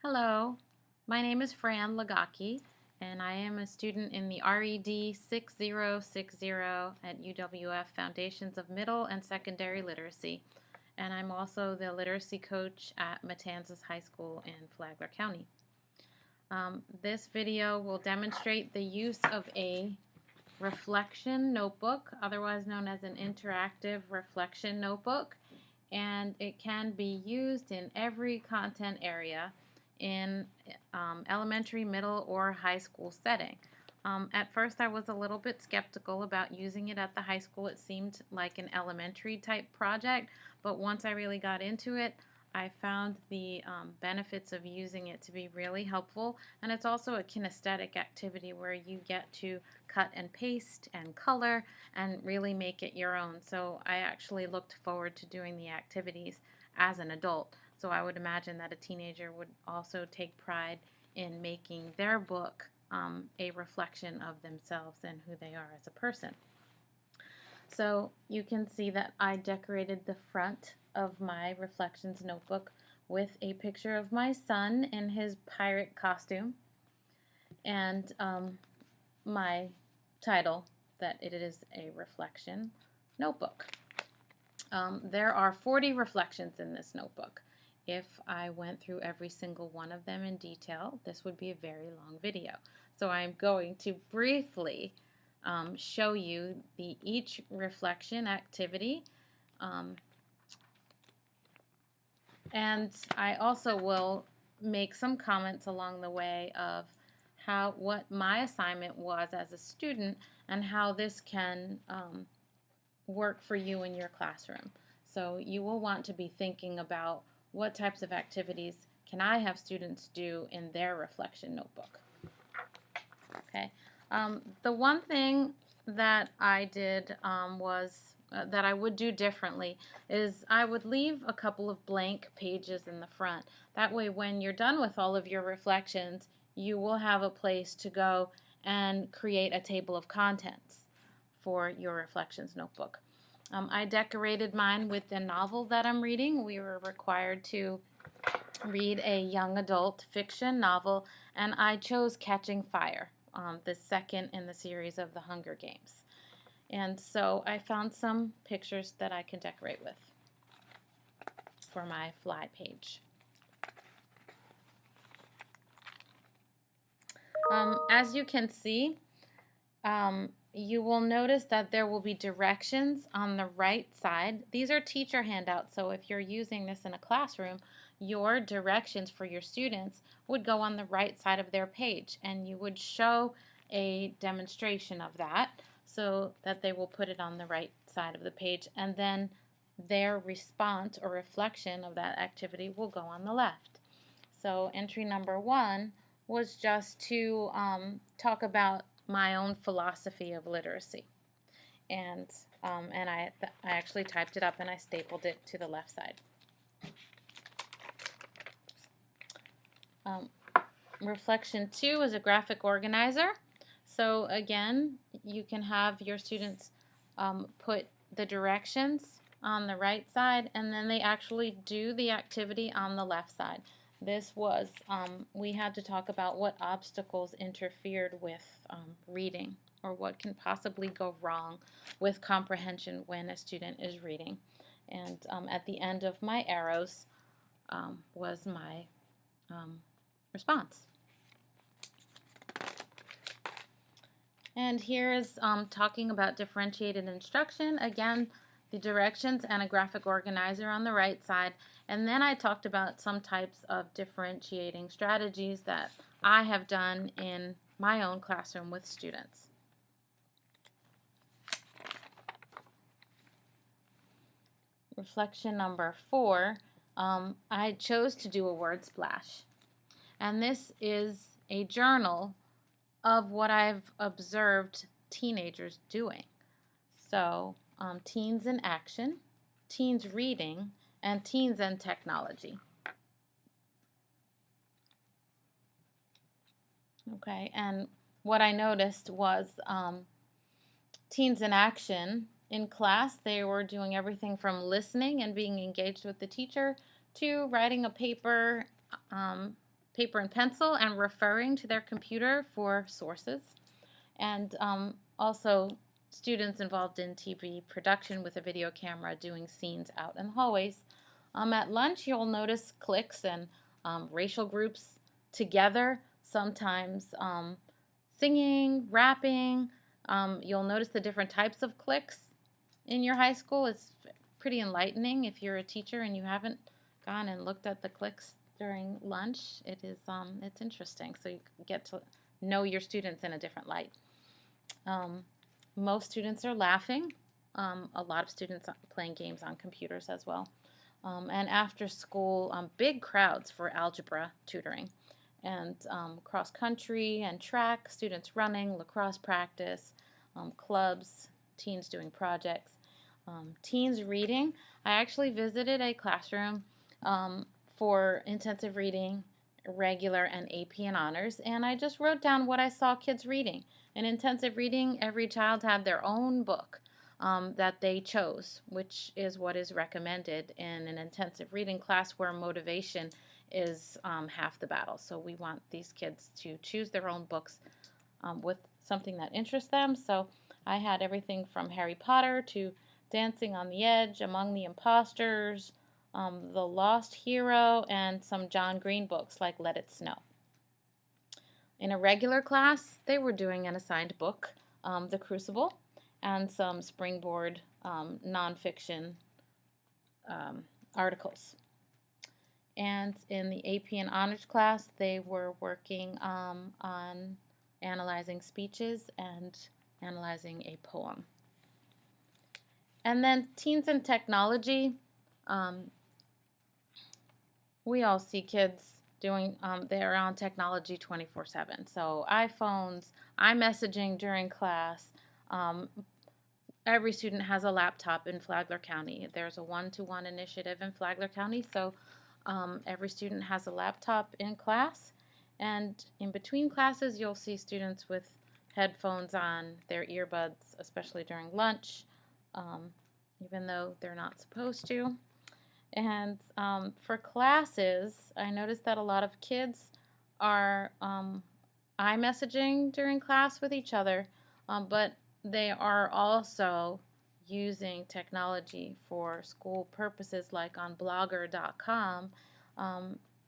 Hello, my name is Fran Lagocki, and I am a student in the RED 6060 at UWF Foundations of Middle and Secondary Literacy, and I'm also the literacy coach at Matanzas High School in Flagler County. This video will demonstrate the use of a reflection notebook, otherwise known as an interactive reflection notebook, and it can be used in every content area in elementary, middle, or high school setting. At first I was a little bit skeptical about using it at the high school. It seemed like an elementary type project, but once I really got into it, I found the benefits of using it to be really helpful, and it's also a kinesthetic activity where you get to cut and paste and color and really make it your own. So I actually looked forward to doing the activities as an adult. So I would imagine that a teenager would also take pride in making their book a reflection of themselves and who they are as a person. So you can see that I decorated the front of my reflections notebook with a picture of my son in his pirate costume and my title that it is a reflection notebook. There are 40 reflections in this notebook. If I went through every single one of them in detail, this would be a very long video. So I'm going to briefly show you each reflection activity. And I also will make some comments along the way of what my assignment was as a student and how this can work for you in your classroom. So you will want to be thinking about what types of activities can I have students do in their reflection notebook. Okay. The one thing that I did was that I would do differently is I would leave a couple of blank pages in the front. That way when you're done with all of your reflections, you will have a place to go and create a table of contents for your reflections notebook. I decorated mine with the novel that I'm reading. We were required to read a young adult fiction novel, and I chose Catching Fire, the second in the series of the Hunger Games. And so I found some pictures that I can decorate with for my fly page. As you can see, you will notice that there will be directions on the right side. These are teacher handouts, so if you're using this in a classroom, your directions for your students would go on the right side of their page, and you would show a demonstration of that so that they will put it on the right side of the page, and then their response or reflection of that activity will go on the left. So entry number 1 was just to talk about my own philosophy of literacy, and I actually typed it up and I stapled it to the left side. Reflection 2 is a graphic organizer. So again, you can have your students put the directions on the right side, and then they actually do the activity on the left side. This was, we had to talk about what obstacles interfered with reading, or what can possibly go wrong with comprehension when a student is reading. And at the end of my arrows was my response. And here is talking about differentiated instruction. Again, the directions and a graphic organizer on the right side. And then I talked about some types of differentiating strategies that I have done in my own classroom with students. Reflection number 4, I chose to do a word splash. And this is a journal of what I've observed teenagers doing. So teens in action, teens reading, and teens and technology. Okay, and what I noticed was teens in action in class, they were doing everything from listening and being engaged with the teacher to writing a paper paper and pencil and referring to their computer for sources. And also students involved in TV production with a video camera doing scenes out in the hallways. At lunch, you'll notice cliques and racial groups together, sometimes singing, rapping. You'll notice the different types of cliques in your high school. It's pretty enlightening if you're a teacher and you haven't gone and looked at the cliques during lunch. It's interesting, so you get to know your students in a different light. Most students are laughing. A lot of students are playing games on computers as well. And after school, big crowds for algebra tutoring. And cross country and track, students running, lacrosse practice, clubs, teens doing projects, teens reading. I actually visited a classroom for intensive reading, regular, and AP and honors, and I just wrote down what I saw kids reading. In intensive reading, every child had their own book that they chose, which is what is recommended in an intensive reading class where motivation is half the battle. So we want these kids to choose their own books with something that interests them. So I had everything from Harry Potter to Dancing on the Edge, Among the Imposters, The Lost Hero, and some John Green books like Let It Snow. In a regular class, they were doing an assigned book, The Crucible, and some Springboard nonfiction articles. And in the AP and Honors class, they were working on analyzing speeches and analyzing a poem. And then teens and technology, we all see kids doing, they're on technology 24/7. So iPhones, iMessaging during class. Every student has a laptop in Flagler County. There's a one-to-one initiative in Flagler County, so every student has a laptop in class. And in between classes, you'll see students with headphones on, their earbuds, especially during lunch, even though they're not supposed to. And for classes, I noticed that a lot of kids are iMessaging during class with each other, but they are also using technology for school purposes, like on blogger.com.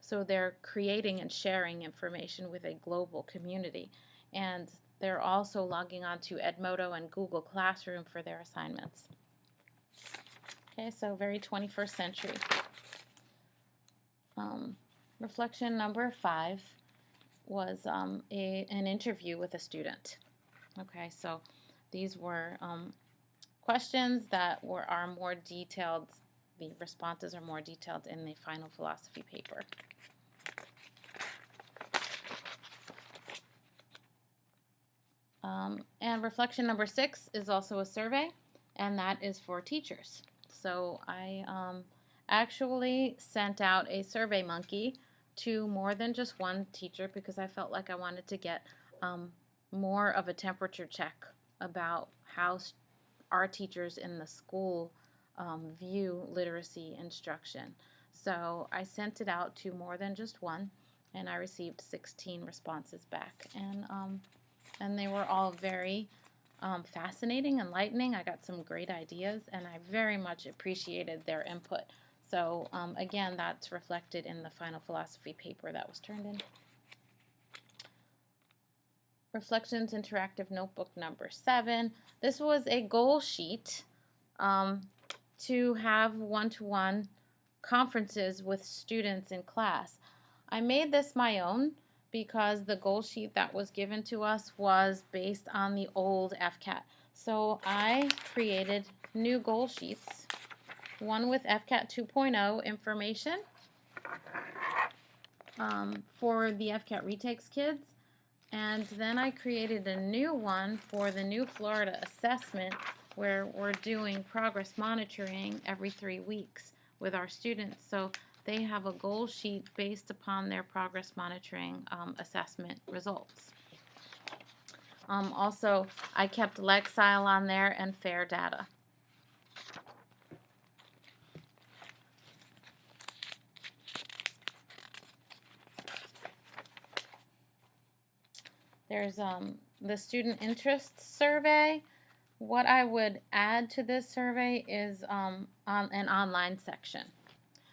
So they're creating and sharing information with a global community. And they're also logging on to Edmodo and Google Classroom for their assignments. Okay, so very 21st century. Reflection number 5 was an interview with a student. Okay, so these were questions that are more detailed. The responses are more detailed in the final philosophy paper. And reflection number 6 is also a survey, and that is for teachers. So I actually sent out a survey monkey to more than just one teacher because I felt like I wanted to get more of a temperature check about how our teachers in the school view literacy instruction. So I sent it out to more than just one, and I received 16 responses back. And they were all very fascinating, enlightening. I got some great ideas, and I very much appreciated their input. So again, that's reflected in the final philosophy paper that was turned in. Reflections Interactive Notebook number 7. This was a goal sheet to have one-to-one conferences with students in class. I made this my own because the goal sheet that was given to us was based on the old FCAT. So I created new goal sheets, one with FCAT 2.0 information for the FCAT retakes kids, and then I created a new one for the new Florida assessment where we're doing progress monitoring every 3 weeks with our students. So they have a goal sheet based upon their progress monitoring assessment results. Also, I kept Lexile on there and FAIR data. There's the student interest survey. What I would add to this survey is on an online section.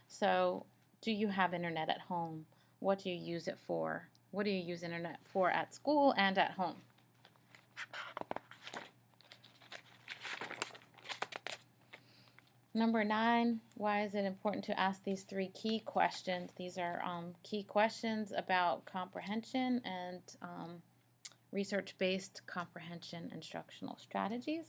So, do you have internet at home? What do you use it for? What do you use internet for at school and at home? Number 9, why is it important to ask these 3 key questions? These are key questions about comprehension and research-based comprehension instructional strategies.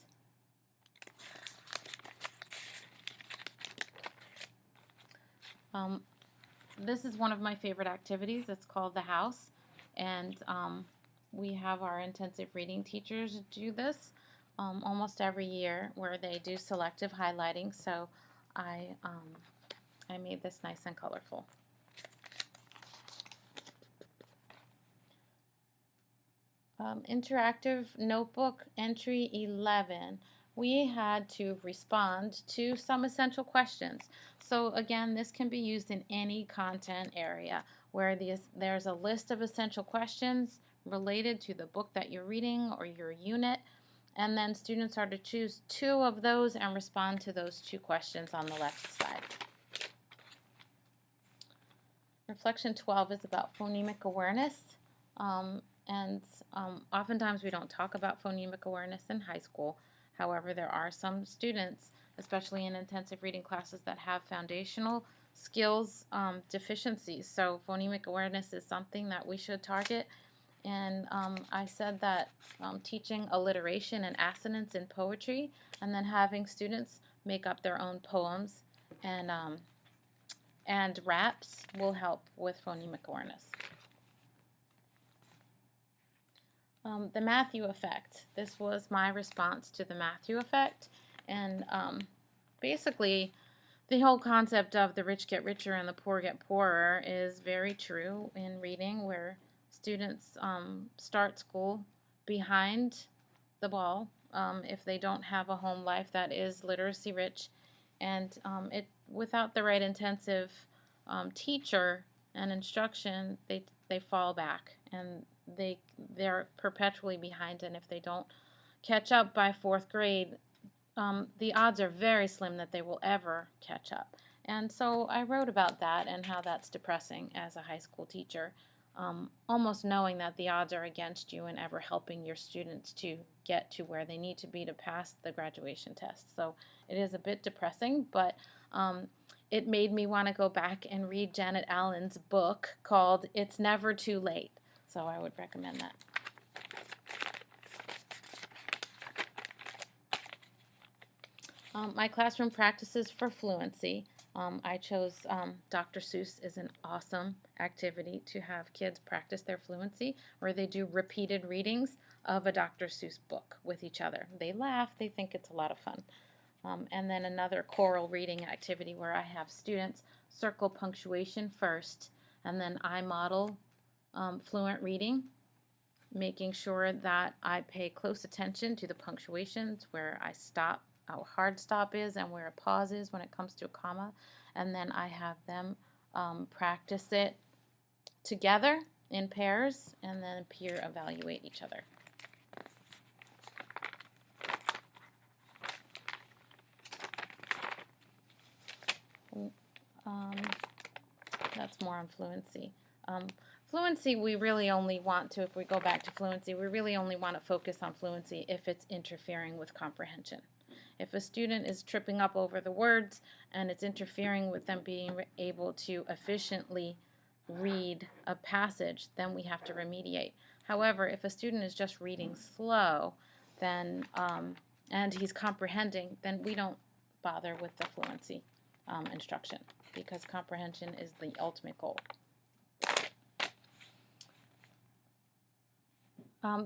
This is one of my favorite activities. It's called The House, and we have our intensive reading teachers do this almost every year, where they do selective highlighting. So I made this nice and colorful. Interactive notebook entry 11. We had to respond to some essential questions. So again, this can be used in any content area where there's a list of essential questions related to the book that you're reading or your unit, and then students are to choose 2 of those and respond to those 2 questions on the left side. Reflection 12 is about phonemic awareness. Oftentimes we don't talk about phonemic awareness in high school. However, there are some students, especially in intensive reading classes, that have foundational skills deficiencies. So phonemic awareness is something that we should target. And I said that teaching alliteration and assonance in poetry, and then having students make up their own poems and raps will help with phonemic awareness. The Matthew effect. This was my response to the Matthew effect, and basically the whole concept of the rich get richer and the poor get poorer is very true in reading, where students start school behind the ball if they don't have a home life that is literacy rich, and without the right intensive teacher and instruction, they fall back, and they're perpetually behind, and if they don't catch up by 4th grade, the odds are very slim that they will ever catch up. And so I wrote about that and how that's depressing as a high school teacher, almost knowing that the odds are against you and ever helping your students to get to where they need to be to pass the graduation test. So it is a bit depressing, but it made me want to go back and read Janet Allen's book called It's Never Too Late. So I would recommend that. My classroom practices for fluency. I chose Dr. Seuss is an awesome activity to have kids practice their fluency, where they do repeated readings of a Dr. Seuss book with each other. They laugh, they think it's a lot of fun. And then another choral reading activity where I have students circle punctuation first, and then I model fluent reading, making sure that I pay close attention to the punctuations, where I stop, how a hard stop is, and where a pause is when it comes to a comma. And then I have them practice it together in pairs, and then peer evaluate each other. That's more on fluency. Fluency, we really only want to, if we go back to fluency, we really only want to focus on fluency if it's interfering with comprehension. If a student is tripping up over the words and it's interfering with them being able to efficiently read a passage, then we have to remediate. However, if a student is just reading slow, then and he's comprehending, then we don't bother with the fluency instruction, because comprehension is the ultimate goal.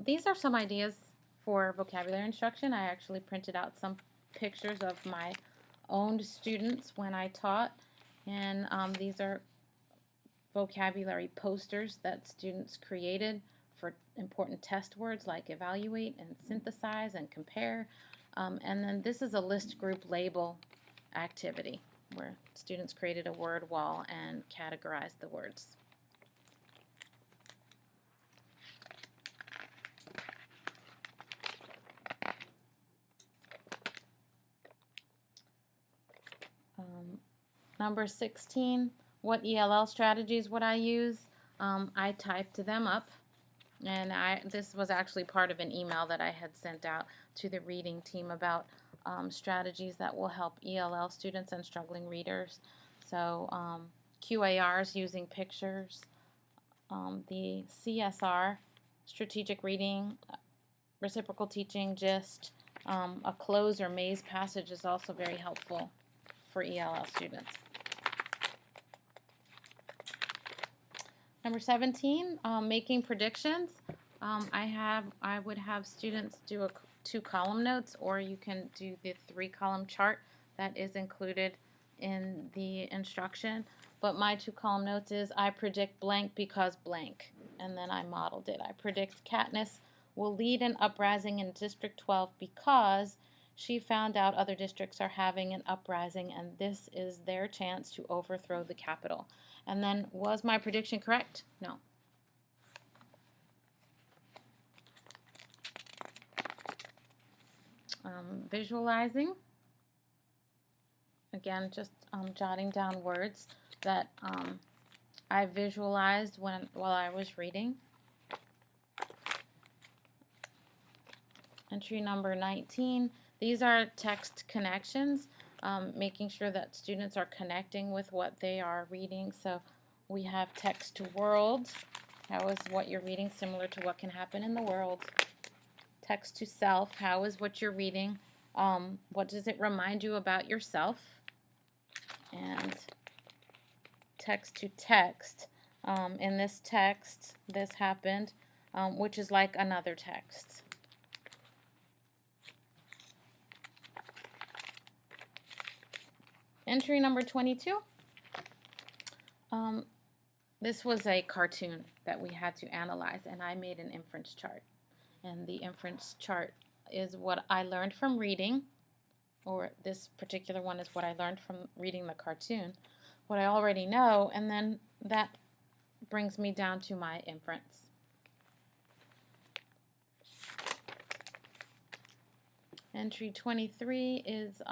These are some ideas for vocabulary instruction. I actually printed out some pictures of my own students when I taught, and these are vocabulary posters that students created for important test words like evaluate and synthesize and compare. And then this is a list group label activity where students created a word wall and categorized the words. Number 16, what ELL strategies would I use? I typed them up, and this was actually part of an email that I had sent out to the reading team about strategies that will help ELL students and struggling readers. So QARs using pictures, the CSR, strategic reading, reciprocal teaching, gist, a close or maze passage is also very helpful for ELL students. Number 17, making predictions. I would have students do 2-column notes, or you can do the 3-column chart that is included in the instruction. But my 2-column notes is I predict blank because blank, and then I modeled it. I predict Katniss will lead an uprising in District 12 because she found out other districts are having an uprising, and this is their chance to overthrow the Capitol. And then, was my prediction correct? No. Visualizing. Again, just jotting down words that I visualized while I was reading. Entry number 19. These are text connections, making sure that students are connecting with what they are reading. So we have text to world. How is what you're reading similar to what can happen in the world? Text to self. How is what you're reading? What does it remind you about yourself? And text to text. In this text, this happened, which is like another text. Entry number 22. This was a cartoon that we had to analyze, and I made an inference chart. And the inference chart is what I learned from reading, or this particular one is what I learned from reading the cartoon, what I already know, and then that brings me down to my inference. Entry 23 is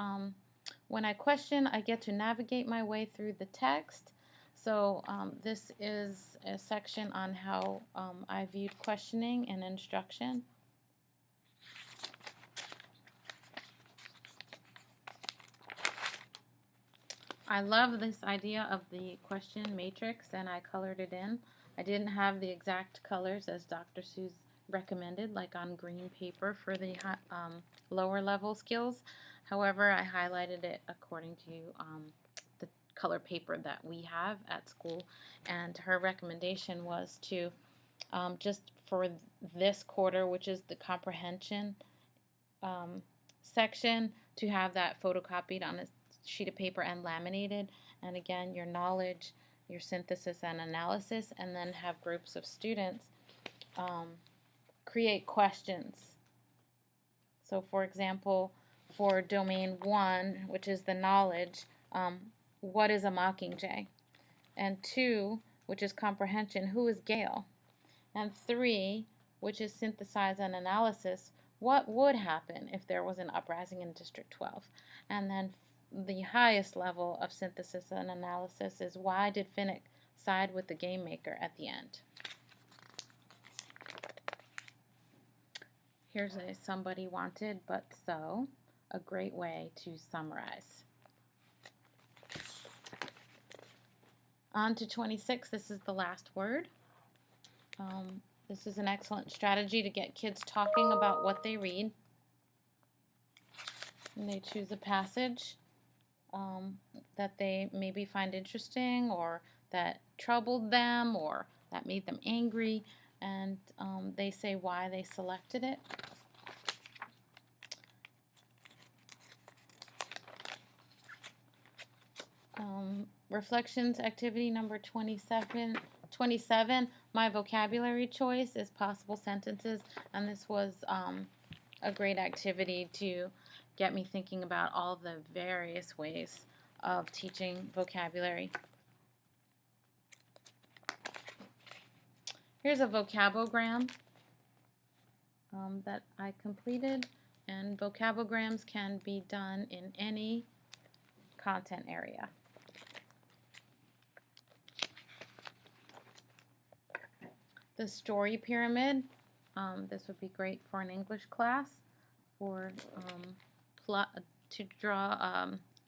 when I question, I get to navigate my way through the text. So this is a section on how I viewed questioning and instruction. I love this idea of the question matrix, and I colored it in. I didn't have the exact colors as Dr. Seuss recommended, like on green paper for the lower level skills. However, I highlighted it according to the color paper that we have at school, and her recommendation was to just for this quarter, which is the comprehension section, to have that photocopied on a sheet of paper and laminated, and again your knowledge, your synthesis and analysis, and then have groups of students create questions. So for example, for domain 1, which is the knowledge, what is a mockingjay? And 2, which is comprehension, who is Gale? And 3, which is synthesize and analysis, what would happen if there was an uprising in District 12? And then the highest level of synthesis and analysis is why did Finnick side with the game maker at the end? Here's a somebody wanted but so, a great way to summarize. On to 26, this is the last word. This is an excellent strategy to get kids talking about what they read. And they choose a passage that they maybe find interesting, or that troubled them, or that made them angry, and they say why they selected it. Reflections activity number 27, my vocabulary choice is possible sentences, and this was a great activity to get me thinking about all the various ways of teaching vocabulary. Here's a vocabogram that I completed, and vocabograms can be done in any content area. The story pyramid, this would be great for an English class, for to draw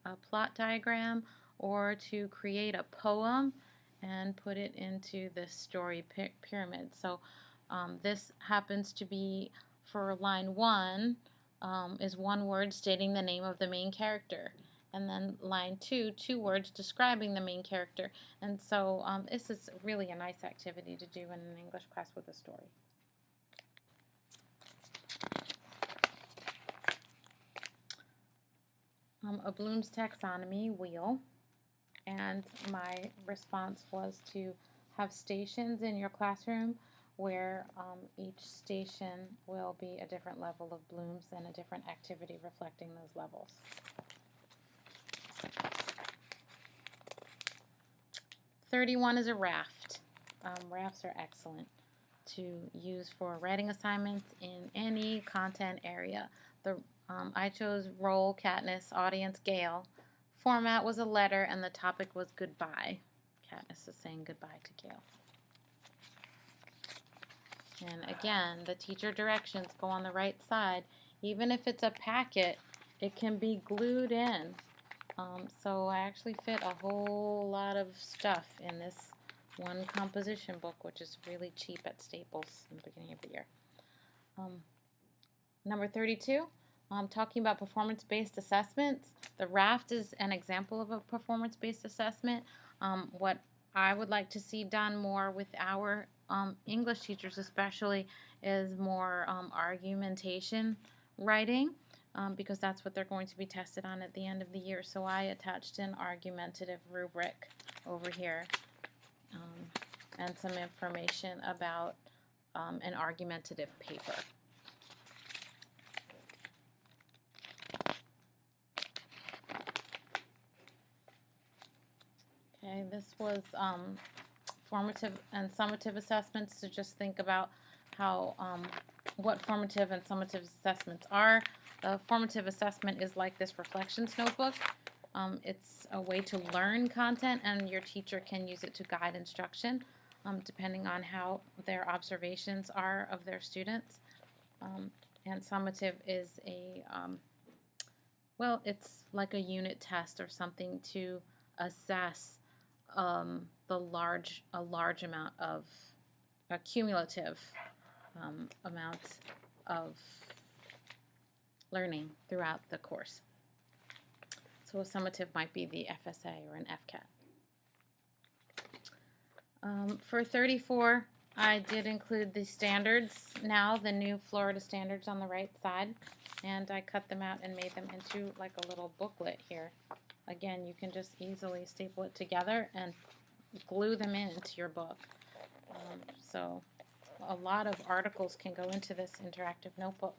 a plot diagram, or to create a poem and put it into this story pyramid. So this happens to be, for line 1, is one word stating the name of the main character. And then line 2, 2 words describing the main character. And so this is really a nice activity to do in an English class with a story. A Bloom's taxonomy wheel, and my response was to have stations in your classroom where each station will be a different level of Bloom's and a different activity reflecting those levels. #31 is a raft. Rafts are excellent to use for writing assignments in any content area. I chose role, Katniss, audience, Gale. Format was a letter, and the topic was goodbye. Katniss is saying goodbye to Gale. And again, the teacher directions go on the right side. Even if it's a packet, it can be glued in. So I actually fit a whole lot of stuff in this one composition book, which is really cheap at Staples in the beginning of the year. Number 32, talking about performance-based assessments. The raft is an example of a performance-based assessment. What I would like to see done more with our English teachers especially is more argumentation writing, because that's what they're going to be tested on at the end of the year. So I attached an argumentative rubric over here, and some information about an argumentative paper. Okay, this was formative and summative assessments, to just think about how what formative and summative assessments are. The formative assessment is like this reflections notebook. It's a way to learn content, and your teacher can use it to guide instruction, depending on how their observations are of their students. And summative is well, it's like a unit test or something to assess a large amount of a cumulative amount of learning throughout the course. So a summative might be the FSA or an FCAT. For 34, I did include the standards now, the new Florida standards on the right side, and I cut them out and made them into like a little booklet here. Again, you can just easily staple it together and glue them into your book. So a lot of articles can go into this interactive notebook.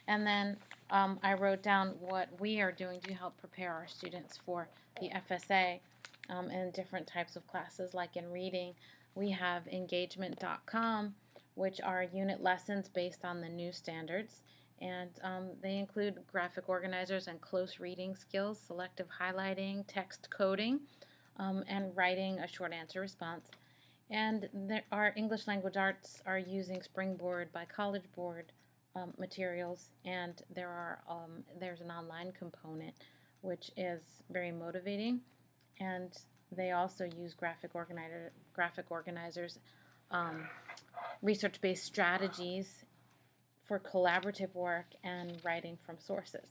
And then I wrote down what we are doing to help prepare our students for the FSA in different types of classes. Like in reading, we have engagement.com, which are unit lessons based on the new standards. And they include graphic organizers and close reading skills, selective highlighting, text coding, and writing a short answer response. And our English language arts are using Springboard by College Board materials, and there's an online component which is very motivating, and they also use graphic organizers, research-based strategies for collaborative work and writing from sources.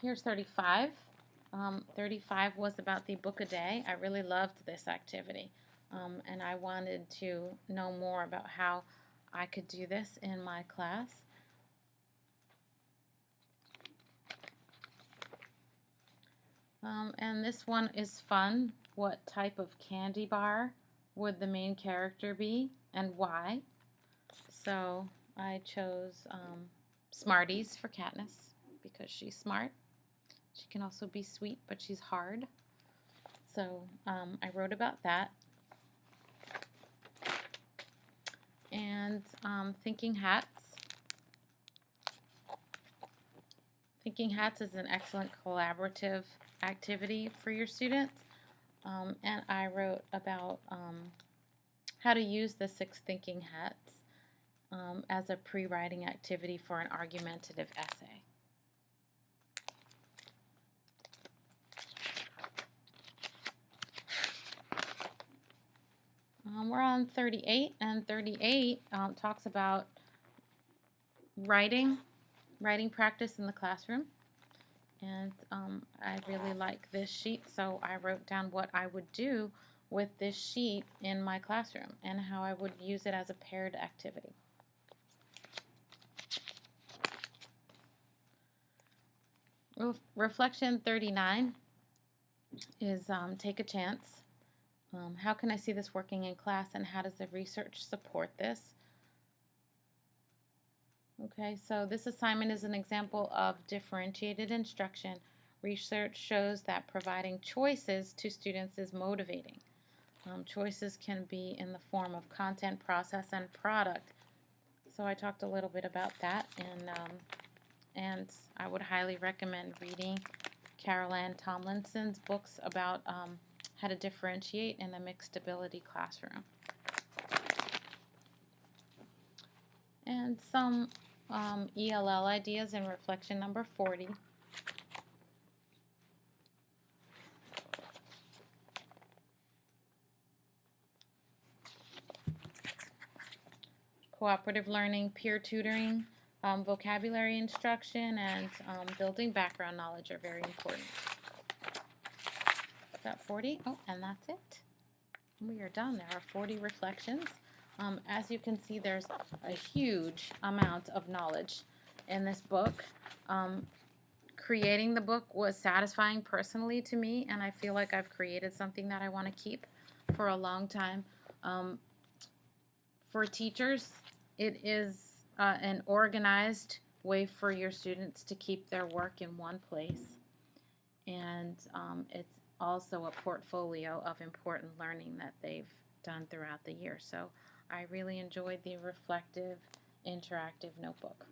Here's 35. 35 was about the book a day. I really loved this activity, and I wanted to know more about how I could do this in my class. And this one is fun. What type of candy bar would the main character be, and why? So I chose Smarties for Katniss because she's smart. She can also be sweet, but she's hard. So I wrote about that. And thinking hats. Thinking Hats is an excellent collaborative activity for your students. And I wrote about how to use the 6 thinking hats as a pre-writing activity for an argumentative essay. We're on 38, and 38 talks about writing practice in the classroom. And I really like this sheet, so I wrote down what I would do with this sheet in my classroom and how I would use it as a paired activity. Reflection 39 is take a chance. How can I see this working in class, and how does the research support this? Okay, so this assignment is an example of differentiated instruction. Research shows that providing choices to students is motivating. Choices can be in the form of content, process, and product. So I talked a little bit about that, and I would highly recommend reading Carol Ann Tomlinson's books about how to differentiate in a mixed ability classroom. And some ELL ideas in reflection number 40. Cooperative learning, peer tutoring, vocabulary instruction, and building background knowledge are very important. Got 40. Oh, and that's it. We are done. There are 40 reflections. As you can see, there's a huge amount of knowledge in this book. Creating the book was satisfying personally to me, and I feel like I've created something that I want to keep for a long time. For teachers, it is an organized way for your students to keep their work in one place, and it's also a portfolio of important learning that they've done throughout the year. So I really enjoyed the reflective, interactive notebook.